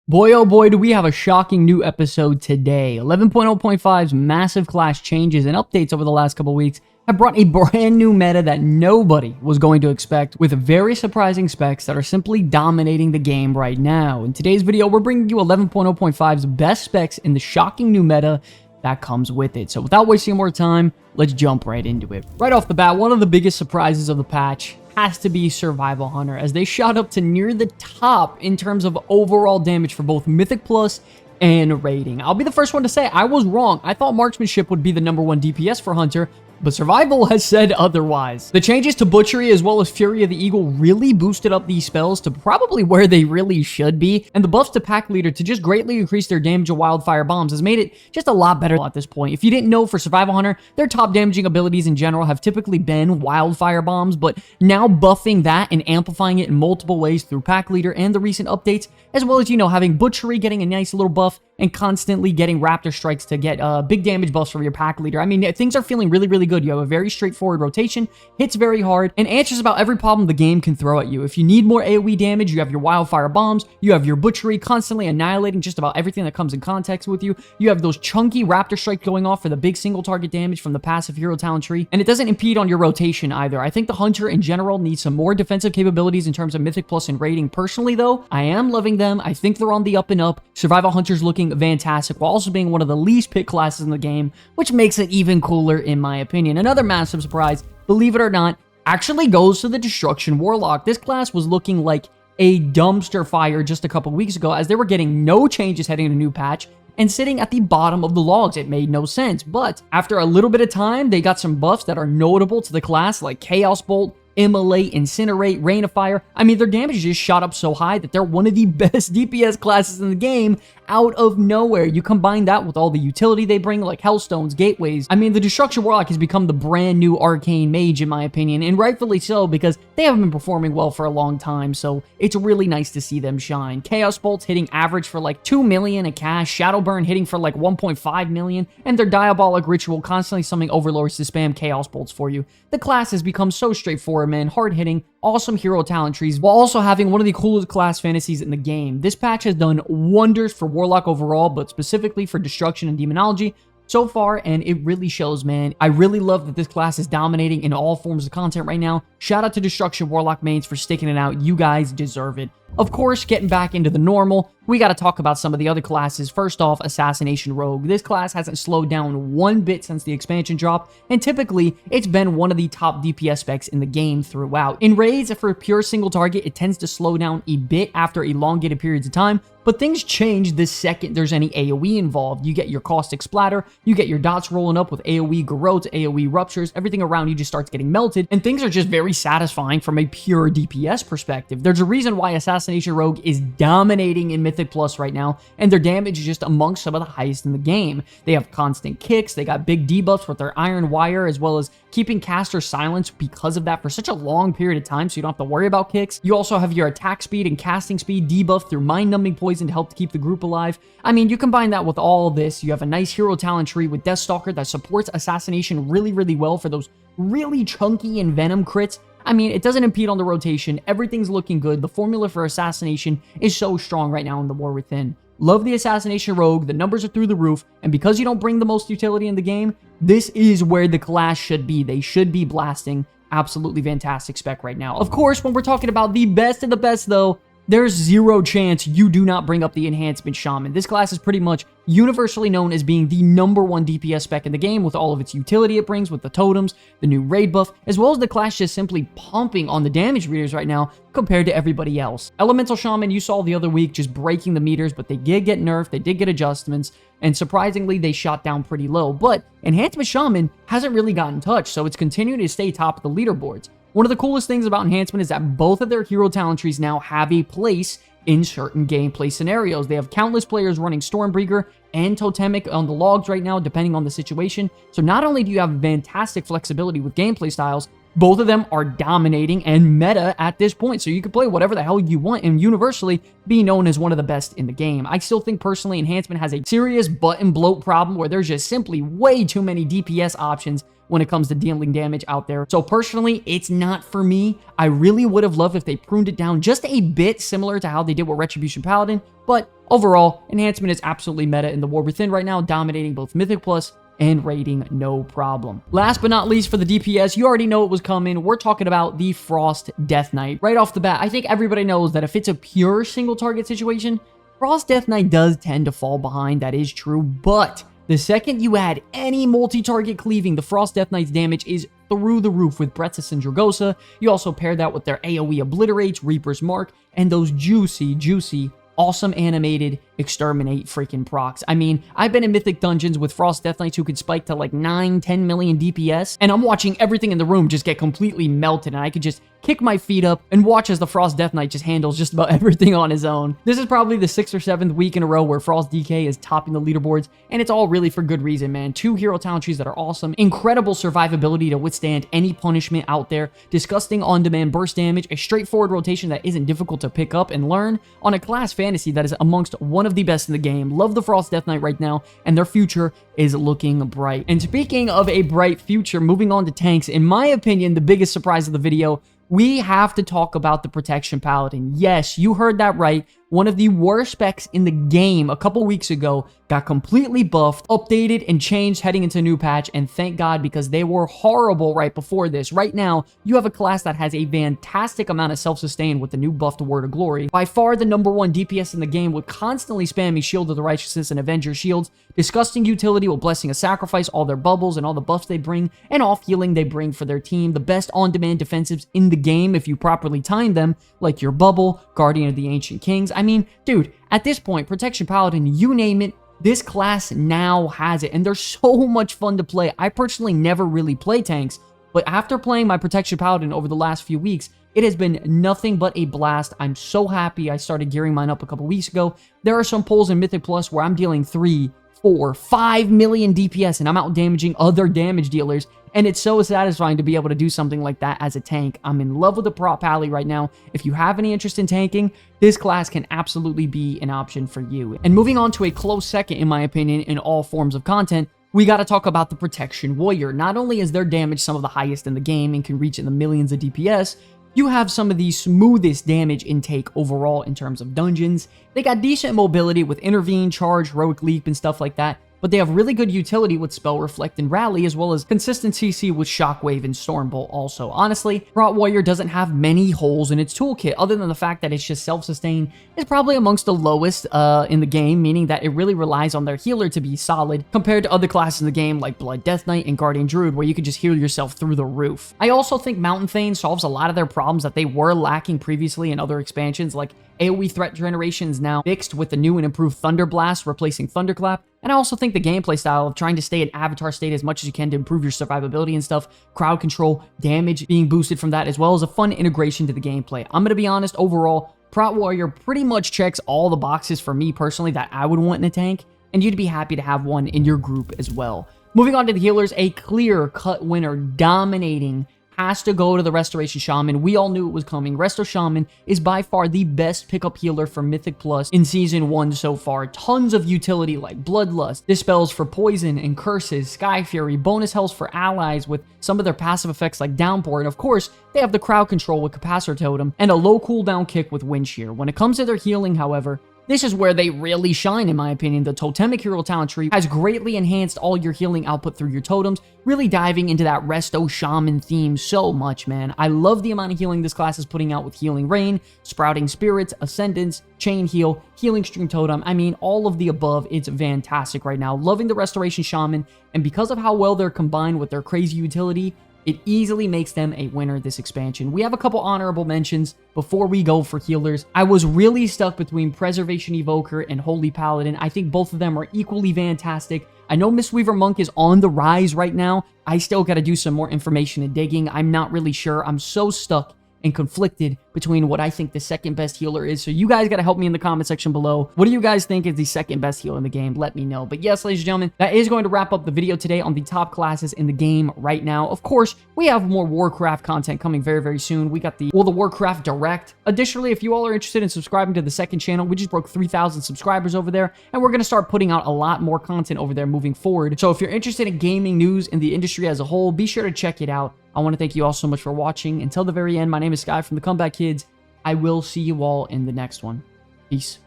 Boy, oh boy, do we have a shocking new episode today. 11.0.5's massive class changes and updates over the last couple weeks have brought a brand new meta that nobody was going to expect, with very surprising specs that are simply dominating the game right now. In today's video, we're bringing you 11.0.5's best specs in the shocking new meta that comes with it. So without wasting more time, let's jump right into it. Right off the bat, one of the biggest surprises of the patch has to be Survival Hunter, as they shot up to near the top in terms of overall damage for both Mythic Plus and rating. I'll be the first one to say I was wrong. I thought Marksmanship would be the #1 DPS for Hunter, but Survival has said otherwise. The changes to Butchery as well as Fury of the Eagle really boosted up these spells to probably where they really should be, and the buffs to Pack Leader to just greatly increase their damage of Wildfire Bombs has made it just a lot better at this point. If you didn't know, for Survival Hunter, their top damaging abilities in general have typically been Wildfire Bombs, but now buffing that and amplifying it in multiple ways through Pack Leader and the recent updates, as well as, having Butchery getting a nice little buff and constantly getting Raptor Strikes to get big damage buffs from your Pack Leader. I mean, things are feeling really good. You have a very straightforward rotation, hits very hard, and answers about every problem the game can throw at you. If you need more AoE damage, you have your Wildfire Bombs, you have your Butchery constantly annihilating just about everything that comes in contact with you, you have those chunky Raptor Strikes going off for the big single target damage from the passive hero talent tree, and it doesn't impede on your rotation either. I think the Hunter in general needs some more defensive capabilities in terms of Mythic Plus and rating. Personally though, I am loving them. I think they're on the up and up. Survival Hunter's looking fantastic, while also being one of the least picked classes in the game, which makes it even cooler in my opinion. Another massive surprise, believe it or not, actually goes to the Destruction Warlock. This class was looking like a dumpster fire just a couple weeks ago, as they were getting no changes heading into a new patch and sitting at the bottom of the logs. It made no sense, but after a little bit of time, they got some buffs that are notable to the class, like Chaos Bolt, Immolate, Incinerate, Rain of Fire. I mean, their damage just shot up so high that they're one of the best DPS classes in the game out of nowhere. You combine that with all the utility they bring, like Hellstones, Gateways. I mean, the Destruction Warlock has become the brand new Arcane Mage, in my opinion, and rightfully so, because they haven't been performing well for a long time, so it's really nice to see them shine. Chaos Bolt's hitting average for like 2 million a cast, Shadowburn hitting for like 1.5 million, and their Diabolic Ritual constantly summoning Overlords to spam Chaos Bolts for you. The class has become so straightforward, man, hard-hitting, awesome hero talent trees, while also having one of the coolest class fantasies in the game. This patch has done wonders for Warlock overall, but specifically for Destruction and Demonology so far, and it really shows, man. I really love that this class is dominating in all forms of content right now. Shout out to Destruction Warlock mains for sticking it out. You guys deserve it. Of course, getting back into the normal, we got to talk about some of the other classes. First off, Assassination Rogue. This class hasn't slowed down one bit since the expansion drop, and typically, it's been one of the top DPS specs in the game throughout. In raids, for a pure single target, it tends to slow down a bit after elongated periods of time, but things change the second there's any AoE involved. You get your Caustic Splatter, you get your dots rolling up with AoE Garrotes, AoE Ruptures, everything around you just starts getting melted, and things are just very satisfying from a pure DPS perspective. There's a reason why Assassination Rogue is dominating in Mythic Plus right now, and their damage is just amongst some of the highest in the game. They have constant kicks, they got big debuffs with their Iron Wire, as well as keeping caster silenced because of that for such a long period of time, so you don't have to worry about kicks. You also have your attack speed and casting speed debuffed through Mind-Numbing Poison to help keep the group alive. I mean, you combine that with all this, you have a nice hero talent tree with Deathstalker that supports Assassination really well for those really chunky and Venom crits. I mean, it doesn't impede on the rotation. Everything's looking good. The formula for Assassination is so strong right now in the War Within. Love the Assassination Rogue. The numbers are through the roof. And because you don't bring the most utility in the game, this is where the class should be. They should be blasting. Absolutely fantastic spec right now. Of course, when we're talking about the best of the best, though, there's zero chance you do not bring up the Enhancement Shaman. This class is pretty much universally known as being the #1 DPS spec in the game, with all of its utility it brings with the totems, the new raid buff, as well as the class just simply pumping on the damage meters right now compared to everybody else. Elemental Shaman, you saw the other week, just breaking the meters, but they did get nerfed, they did get adjustments, and surprisingly, they shot down pretty low. But Enhancement Shaman hasn't really gotten touched, so it's continuing to stay top of the leaderboards. One of the coolest things about Enhancement is that both of their hero talent trees now have a place in certain gameplay scenarios. They have countless players running Stormbreaker and Totemic on the logs right now, depending on the situation. So not only do you have fantastic flexibility with gameplay styles, Both of them are dominating and meta at this point, so you can play whatever the hell you want and universally be known as one of the best in the game. I still think personally Enhancement has a serious button bloat problem where there's just simply way too many DPS options when it comes to dealing damage out there. So personally, it's not for me. I really would have loved if they pruned it down just a bit, similar to how they did with Retribution Paladin, but overall, Enhancement is absolutely meta in the War Within right now, dominating both Mythic Plus and rating no problem. Last but not least for the DPS, you already know it was coming. We're talking about the Frost Death Knight. Right off the bat, I think everybody knows that if it's a pure single target situation, Frost Death Knight does tend to fall behind. That is true, but the second you add any multi-target cleaving, the Frost Death Knight's damage is through the roof with Breath of Sindragosa. You also pair that with their AoE Obliterates, Reaper's Mark, and those juicy, awesome animated exterminate freaking procs. I mean, I've been in Mythic dungeons with Frost Death Knights who could spike to like 9-10 million DPS, and I'm watching everything in the room just get completely melted, and I could just kick my feet up and watch as the Frost Death Knight just handles just about everything on his own. This is probably the 6th or 7th week in a row where Frost DK is topping the leaderboards, and it's all really for good reason, man. 2 hero talent trees that are awesome, incredible survivability to withstand any punishment out there, disgusting on-demand burst damage, a straightforward rotation that isn't difficult to pick up and learn on a class fantasy that is amongst one of the best in the game. Love the Frost Death Knight right now, and their future is looking bright. And speaking of a bright future, moving on to tanks, in my opinion, the biggest surprise of the video, we have to talk about the Protection Paladin. Yes, you heard that right. One of the worst specs in the game a couple weeks ago got completely buffed, updated, and changed heading into a new patch, and thank God, because they were horrible right before this. Right now, you have a class that has a fantastic amount of self-sustain with the new buffed Word of Glory. By far the #1 DPS in the game with constantly spamming Shield of the Righteousness and Avenger Shields, disgusting utility with Blessing of Sacrifice, all their bubbles and all the buffs they bring, and off-healing they bring for their team, the best on-demand defensives in the game if you properly time them, like your bubble, Guardian of the Ancient Kings. I mean, dude, at this point, Protection Paladin, you name it, this class now has it, and they're so much fun to play. I personally never really play tanks, but after playing my Protection Paladin over the last few weeks, it has been nothing but a blast. I'm so happy I started gearing mine up a couple weeks ago. There are some pulls in Mythic Plus where I'm dealing 3, 4, 5 million DPS, and I'm out damaging other damage dealers, and it's so satisfying to be able to do something like that as a tank. I'm in love with the Prop Pally right now. If you have any interest in tanking, this class can absolutely be an option for you. And moving on to a close second, in my opinion, in all forms of content, we got to talk about the Protection Warrior. Not only is their damage some of the highest in the game and can reach in the millions of DPS, you have some of the smoothest damage intake overall in terms of dungeons. They got decent mobility with Intervene, Charge, Heroic Leap, and stuff like that, but they have really good utility with Spell Reflect and Rally, as well as consistent CC with Shockwave and Stormbolt also. Honestly, Prot Warrior doesn't have many holes in its toolkit, other than the fact that it's just self-sustained. It's probably amongst the lowest in the game, meaning that it really relies on their healer to be solid, compared to other classes in the game like Blood Death Knight and Guardian Druid, where you can just heal yourself through the roof. I also think Mountain Thane solves a lot of their problems that they were lacking previously in other expansions, like AoE threat generation is now fixed with the new and improved Thunder Blast, replacing Thunderclap. And I also think the gameplay style of trying to stay in Avatar state as much as you can to improve your survivability and stuff, crowd control, damage being boosted from that, as well as a fun integration to the gameplay. I'm going to be honest, overall, Prot Warrior pretty much checks all the boxes for me personally that I would want in a tank, and you'd be happy to have one in your group as well. Moving on to the healers, a clear-cut winner dominating has to go to the Restoration Shaman. We all knew it was coming. Resto Shaman is by far the best pickup healer for Mythic Plus in Season 1 so far. Tons of utility like Bloodlust, dispels for poison and curses, Sky Fury, bonus health for allies with some of their passive effects like Downpour, and of course, they have the crowd control with Capacitor Totem and a low cooldown kick with Wind Shear. When it comes to their healing, however, this is where they really shine, in my opinion. The Totemic Hero Talent Tree has greatly enhanced all your healing output through your totems, really diving into that Resto Shaman theme so much, man. I love the amount of healing this class is putting out with Healing Rain, Sprouting Spirits, Ascendance, Chain Heal, Healing Stream Totem. I mean, all of the above. It's fantastic right now. Loving the Restoration Shaman, and because of how well they're combined with their crazy utility, it easily makes them a winner this expansion. We have a couple honorable mentions before we go for healers. I was really stuck between Preservation Evoker and Holy Paladin. I think both of them are equally fantastic. I know Mistweaver Monk is on the rise right now. I still got to do some more information and digging. I'm not really sure. I'm so stuck and conflicted between what I think the second best healer is. So you guys got to help me in the comment section below. What do you guys think is the second best healer in the game? Let me know. But yes, ladies and gentlemen, that is going to wrap up the video today on the top classes in the game right now. Of course, we have more Warcraft content coming very, very soon. We got the Warcraft Direct. Additionally, if you all are interested in subscribing to the second channel, we just broke 3,000 subscribers over there, and we're going to start putting out a lot more content over there moving forward. So if you're interested in gaming news in the industry as a whole, be sure to check it out. I want to thank you all so much for watching. Until the very end, my name is Sky from the Comeback Kids. I will see you all in the next one. Peace.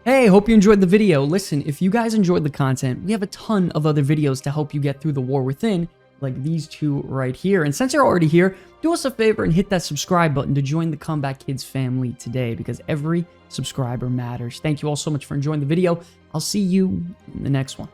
Hey, hope you enjoyed the video. Listen, if you guys enjoyed the content, we have a ton of other videos to help you get through the war within, like these two right here. And since you're already here, do us a favor and hit that subscribe button to join the Comeback Kids family today, because every subscriber matters. Thank you all so much for enjoying the video. I'll see you in the next one.